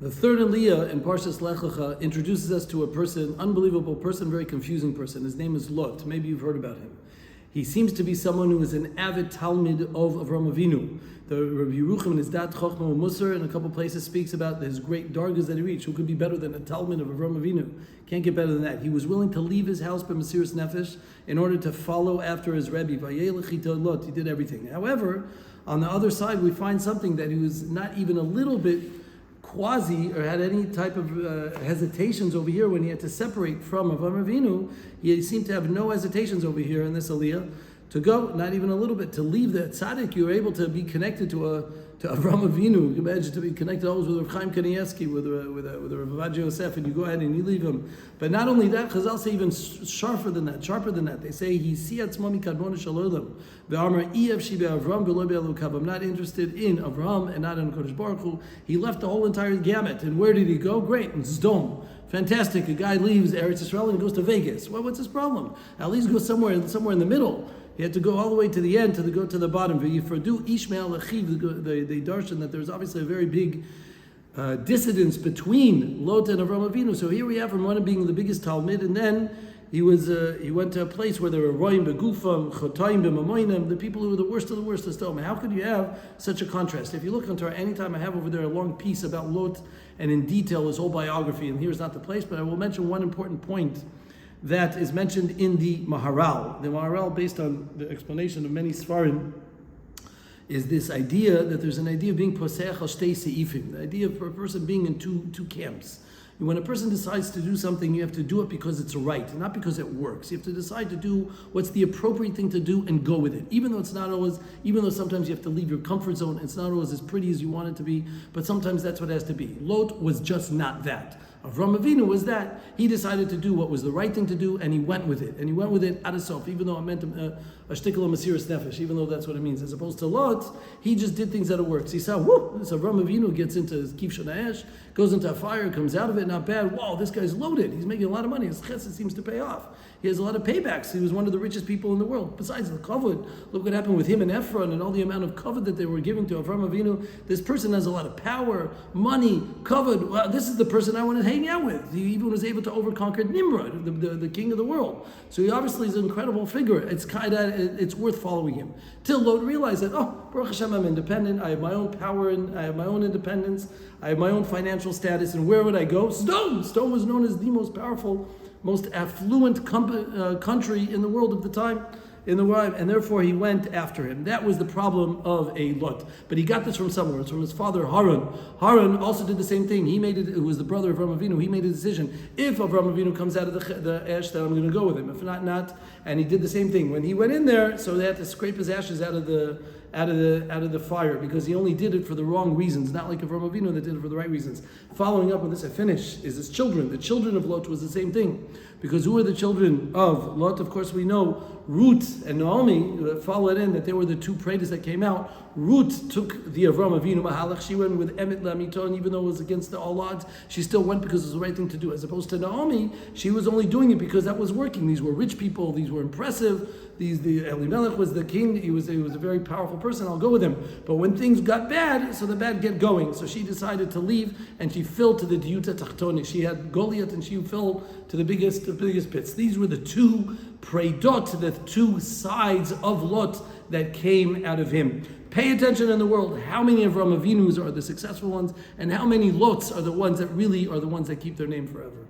The third Aliyah in Parshas Lecha introduces us to a person, unbelievable person, very confusing person. His name is Lot. Maybe you've heard about him. He seems to be someone who is an avid Talmid of Avraham Avinu. The Rabbi Yerucham in his Dat Chochmah Musar in a couple places speaks about his great dargas that he reached. Who could be better than a Talmid of Avraham Avinu? Can't get better than that. He was willing to leave his house by Mesiras Nefesh in order to follow after his Rebbe. He did everything. However, on the other side, we find something that he was not even a little bit quasi or had any type of hesitations over here when he had to separate from Avraham Avinu. He seemed to have no hesitations over here in this aliyah to go, not even a little bit, to leave the tzaddik. You were able to be connected to Avraham Avinu. You imagine to be connected always with Rav Chaim Kanievsky, with Rav Avad Yosef, and you go ahead and you leave him. But not only that, Chazal say even sharper than that. They say he siatzmo mikadmon shalom. Ve'amar ef shi be'Avram v'lo be'elokav. I'm not interested in Avraham and not in Kodesh Baruch Hu. He left the whole entire gamut. And where did he go? Great, in Zdom. Fantastic. A guy leaves Eretz Yisrael and goes to Vegas. Well, what's his problem? At least go somewhere in the middle. He had to go all the way to the end to go to the bottom. V'yifradu Ishmael Lechiv. They darshan that there's obviously a very big dissidence between Lot and Avraham Avinu. So here we have Ramat being the biggest Talmid, and then he went to a place where there were Roim Begufam, Chotayim B'Mamoinim, the people who were the worst of the worst of Sodom. How could you have such a contrast? If you look into anytime I have over there a long piece about Lot and in detail his whole biography, and here's not the place, but I will mention one important point that is mentioned in the Maharal. The Maharal, based on the explanation of many Sfarim, is this idea that there's an idea of being poseach al shtei seifim, the idea of a person being in two camps. And when a person decides to do something, you have to do it because it's right, not because it works. You have to decide to do what's the appropriate thing to do and go with it. Even though sometimes you have to leave your comfort zone, it's not always as pretty as you want it to be, but sometimes that's what it has to be. Lot was just not that. Avraham Avinu was that. He decided to do what was the right thing to do, and he went with it. And he went with it ad sof, even though it meant a shtickle of Mesiras Nefesh, even though that's what it means. As opposed to Lot, he just did things that it works. He saw, this Avraham Avinu gets into his Kif Shanaesh, goes into a fire, comes out of it, not bad. Wow, this guy's loaded. He's making a lot of money. His chesed seems to pay off. He has a lot of paybacks. He was one of the richest people in the world. Besides the kavod, look what happened with him and Ephron and all the amount of kavod that they were giving to Avraham Avinu. This person has a lot of power, money, kavod. Well, this is the person I want to hang out with. He even was able to overconquer Nimrod, the king of the world. So he obviously is an incredible figure. It's worth following him. Till Lot realized that, Baruch Hashem, I'm independent. I have my own power and I have my own independence. I have my own financial status. And where would I go? Sodom. Sodom was known as the most powerful, most affluent country in the world at the time, and therefore he went after him. That was the problem of a Lot. But he got this from somewhere. It's from his father Haran. Haran also did the same thing. He made it. It was the brother of Avraham Avinu. He made a decision. If Avraham Avinu comes out of the ash, then I'm going to go with him. If not. And he did the same thing. When he went in there, so they had to scrape his ashes out of the fire, because he only did it for the wrong reasons, not like Avraham Avinu that did it for the right reasons. Following up with this, I finish, is his children. The children of Lot was the same thing. Because who are the children of Lot? Of course, we know Ruth and Naomi followed in that they were the two predators that came out. Ruth took the Avraham Avinu Mahalach. She went with Emet Lamito, and even though it was against all odds, she still went because it was the right thing to do. As opposed to Naomi, she was only doing it because that was working. These were rich people. These were impressive. The Elimelech was the king. He was a very powerful person. I'll go with him. But when things got bad, so the bad get going. So she decided to leave, and she fell to the Diuta Tachtoni. She had Goliath, and she fell to the biggest pits. These were the two predot, the two sides of Lot that came out of him. Pay attention in the world. How many of Avraham Avinus are the successful ones, and how many Lots are the ones that really are the ones that keep their name forever?